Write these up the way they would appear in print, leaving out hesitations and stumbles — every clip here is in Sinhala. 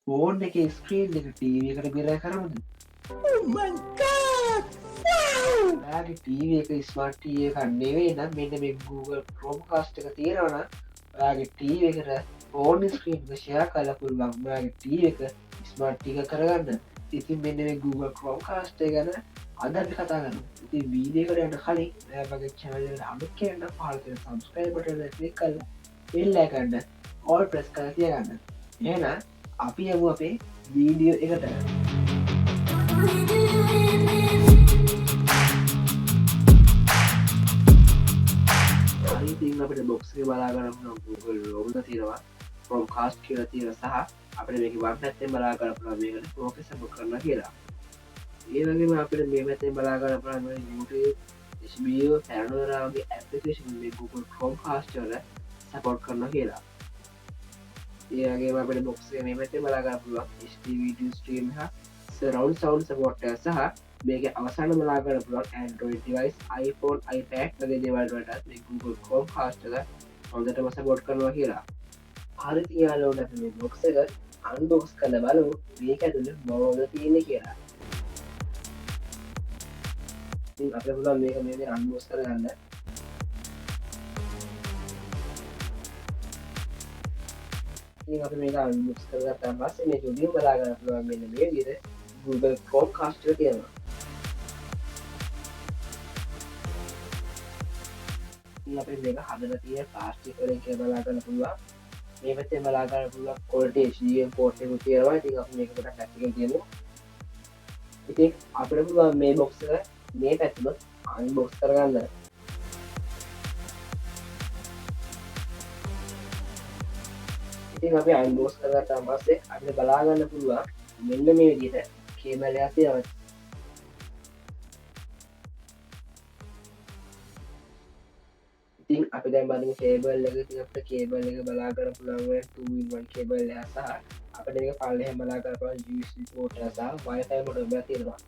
ෆෝන් එක ස්ක්‍රීන් එක ටීවී එකට බෙරෑ කරමුද ගේ ටීව එක ස්මර්ටිය කන්නේවේ නම් මෙන්න මේ Google Chrome කාස්ට එක තියෙනවන ඔයාගේ ටීව එකට ෆෝන් ස්ක්‍රීන් ෂයා කලපුල් වක්මයාගේ ටීව එක ස්මර්ටික කරගන්න ඉතින් මෙන්න මේ Google Chrome කාස්ටේ ගැන අදරි කතා කරන ඉති වීඩියකට යන්න කලින් ඇගේ චනලට අඩු කියන්න පාලතය සම්ස්ක්‍රයිබට ලික් කල්ල එල්ලෑකන්න ඕල් ප්‍රෙස් කර තියගන්න එන අපි යමු අපේ වීඩියෝ එකට ඉතින් අපට බොක්සේ බලාගන්න Google ලෝග තියෙනවා Chrome කාස්ට් කියලා තියෙන සහ අපිට මේක වම් පැත්තෙන් බලා ගන්න පුළුවන් මේකට ફોකස් කරන්න කියලා. ඒ වගේම අපිට මේ පැත්තෙන් බලා ගන්න පුළුවන් YouTube HBO Panorama වගේ ඇප්ලිකේෂන් මේ Google Chrome කාස්ට් වල සපෝට් කරනවා කියලා. ඒ වගේම අපිට බොක්ස් එක මේ පැත්තෙන් බලා ගන්න පුළුවන් HD video stream හා surround sound support එක සහ මේක අවසාන බලා ගන්න පුළුවන් Android device iPhone iPad වගේ දේවල් වලට මේ Google Chrome කාස්ට් එක හොඳටම සපෝට් කරනවා කියලා. හරි තියාලෝට අපි මේ බොක්ස් එක අන්බොක්ස් කරලා බලමු මේක ඇතුලේ මොනවද තියෙන්නේ කියලා. ඉතින් අපිට පුළුවන් මේක මේ අන්බොක්ස් කරගන්න. ඉතින් අපි මේක අන්බොක්ස් කරගත්තාන් පස්සේ මේක උඩින් බලා ගන්න පුළුවන් මෙන්න මේ විදිහට Google Chrome කාස්ට් එක තියෙනවා. ඉතින් අපිට මේක හදලා තියෙන ප්ලාස්ටික් වලින් කියලා බලා ගන්න පුළුවන්. මේ පැත්තේ බලා ගන්න පුළුවන් quality HDMI port එක තියෙනවා. ඉතින් අපි මේක පොඩක් පැත්තකින් තියමු. ඉතින් අපිට පුළුවන් මේ box එක මේ පැත්තම unbox කරගන්න. ඉතින් අපි unbox කරගත්තාන් පස්සේ අපිට බලා ගන්න පුළුවන් මෙන්න මේ විදිහට කේබල් එකක් තියෙනවා. ඉතින් අපි දැන් බලමු කේබල් එක. ඉතින් අපිට කේබල් එක බලා ගන්න පුළුවන් 2-in-1 කේබල් එක සහ අපිට මේක පල්ලෙහෙන් බලා ගන්න පුළුවන් USB port එක සහ Wi-Fi modem එකක් තියෙනවා.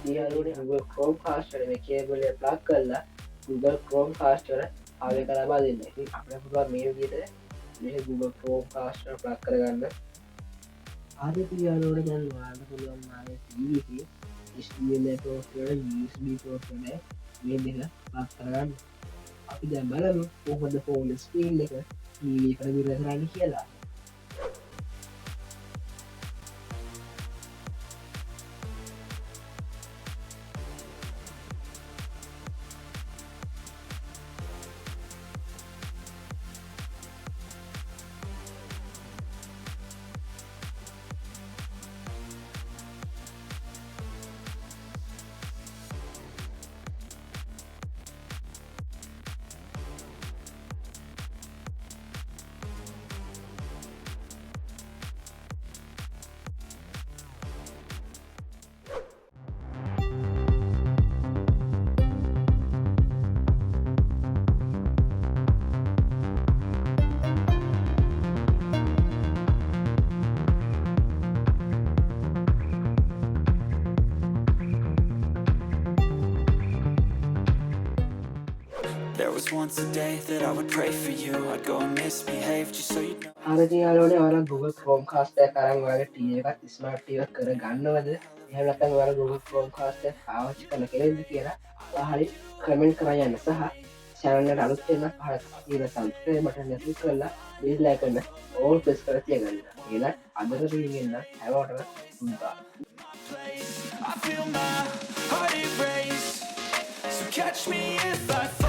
ඊළඟට Google Chrome කාස්ට් වල මේ කේබල් එක ප්ලග් කරලා Google Chrome කාස්ට් වල ආවේ කරලා බලන්න. ඉතින් අපිට පුළුවන් මේ විදිහට මේ Google Chrome කාස්ට් එක ප්ලග් කරගන්න. ආදි තියාලෝට දැන් ඔයාලට පුළුවන් මාගේ TV එකේ HDMI port වල USB port වල මේ දෙක ප්ලග් කරගන්න. අපි දැන් බලමු කොහොමද ෆෝන් ස්ක්‍රීන් එක TV එකට විතර කරන්නේ කියලා. There was once a day that I would pray for you. I'd go and misbehave just so you know. ආරදී යාළුවනේ ඔයාලා Google Chrome කාස්ට් එක අරන් ඔයාගේ TV එකත් ස්මාර්ට් TV එකක් කර ගන්නවද? එහෙම නැත්නම් ඔයාලා Google Chrome කාස්ට් එක පාවිච්චි කරන කෙනෙක්ද කියලා ඔයාලා කමෙන්ට් කරලා යන්න සහ channel එකට අලුත් වෙන පහළ තියෙන subscribe button එක click කරලා bell icon එක all press කරලා තියගන්න. එහෙනම් අදට තියෙන හැමෝටම උන්දා. I feel my heart erase. So catch me if I fall.